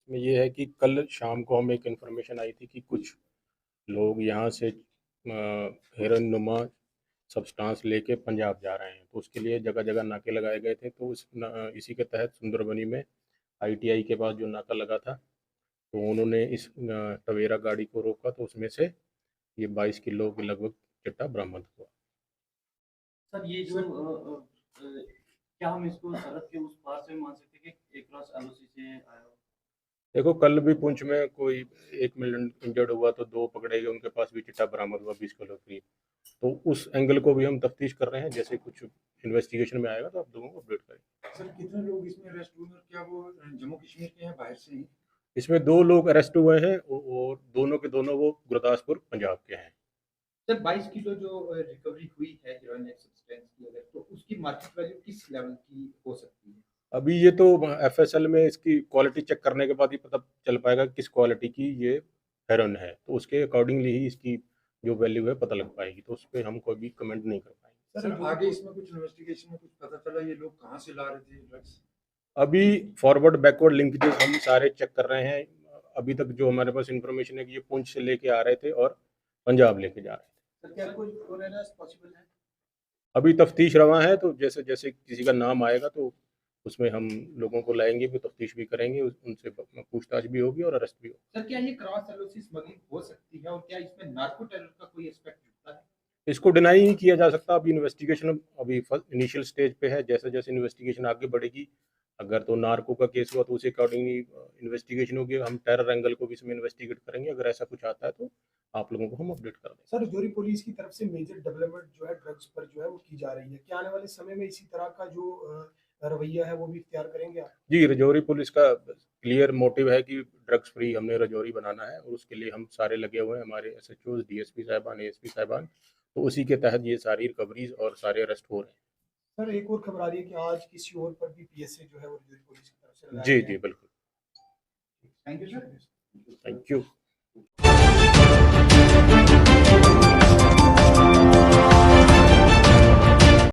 में ये है कि कल शाम को हमें एक इन्फॉर्मेशन आई थी कि कुछ लोग यहाँ से हेरोइन नुमा सब्सटेंस लेके पंजाब जा रहे हैं, तो उसके लिए जगह जगह नाके लगाए गए थे। तो इसी के तहत सुंदरबनी में आईटीआई के पास जो नाका लगा था, तो उन्होंने इस टवेरा गाड़ी को रोका, तो उसमें से ये 22 किलो के लगभग चिट्टा बरामद हुआ। सर ये जो क्या हम इसको सरहद के उस पार से मान सकते हैं कि एक क्रॉस एलओसी से आया हो? देखो, कल भी पुंछ में कोई 1 मिलियन इंजर्ड हुआ, तो 2 पकड़े गए, उनके पास भी चिट्टा बरामद हुआ 20 किलो करीब। तो उस एंगल को भी हम तफ्तीश कर रहे हैं, जैसे कुछ इन्वेस्टिगेशन में आएगा तो आप लोगों को अपडेट करेंगे। सर कितने लोग इसमें अरेस्ट हुए और क्या वो जम्मू कश्मीर के हैं बाहर से ही? इसमें 2 लोग अरेस्ट हुए हैं और दोनों के दोनों वो गुरदासपुर पंजाब के हैं। सर 22 किलो जो रिकवरी हुई है हीरोइन सब्सटेंस की, अगर तो उसकी मार्केट वैल्यू किस लेवल की हो सकती है? अभी ये तो एफएसएल में इसकी क्वालिटी चेक करने के बाद ही पता चल पाएगा किस क्वालिटी की ये हेरोइन है, तो उसके अकॉर्डिंगली ही इसकी जो वैल्यू है पता लग पाएगी, तो उस पर हम कोई भी कमेंट नहीं कर पाएंगे। सर आगे इसमें कुछ इन्वेस्टिगेशन में कुछ पता चला ये लोग कहाँ से ला रहे थे ड्रग्स? अभी फॉरवर्ड बैकवर्ड लिंकेजेस हम सारे चेक कर रहे हैं। अभी तक जो हमारे पास इंफॉर्मेशन है कि ये पुंछ से लेके आ रहे थे और पंजाब लेके जा रहे थे। सर क्या कोई और अरेस्ट पॉसिबल है? अभी तफ्तीश रवा है, तो जैसे जैसे किसी का नाम आएगा तो उसमें हम लोगों को लाएंगे भी, तफ्तीश भी करेंगे, उनसे पूछताछ भी होगी और अरेस्ट भी होगी। सर क्या ये क्रॉस एलओसी स्मगलिंग हो सकती है और क्या इसमें नार्को टेरर का कोई एस्पेक्ट जुड़ता है? इसको डिनाई नहीं किया जा सकता। अभी इन्वेस्टिगेशन अभी इनिशियल स्टेज पे है, जैसे जैसे इन्वेस्टिगेशन आगे बढ़ेगी, अगर तो नार्को का केस हुआ तो उसी अकॉर्डिंगली इन्वेस्टिगेशन होगी। हम टेरर एंगल को भी इसमें इन्वेस्टिगेट करेंगे, अगर ऐसा कुछ आता है तो आप लोगों को हम अपडेट कर देंगे। सर रजौरी पुलिस की तरफ से मेजर डेवलपमेंट जो है ड्रग्स पर जो है वो की जा रही है, क्या आने वाले समय में इसी तरह का जो रवैया है वो भी इख्तियार करेंगे आप? जी, रजौरी पुलिस का क्लियर मोटिव है कि ड्रग्स फ्री हमने रजौरी बनाना है, और उसके लिए हम सारे लगे हुए हैं, हमारे एसएचओ, डीएसपी साहिबान, एएसपी साहिबान, तो उसी के तहत ये सारी रिकवरीज और सारे अरेस्ट हो रहे हैं। सर एक और खबर आ रही है कि आज किसी और पर भी पीएसए जो है वो रजौरी पुलिस की तरफ से लगाया जी गया है। जी बिल्कुल। Thank you sir. Thank you.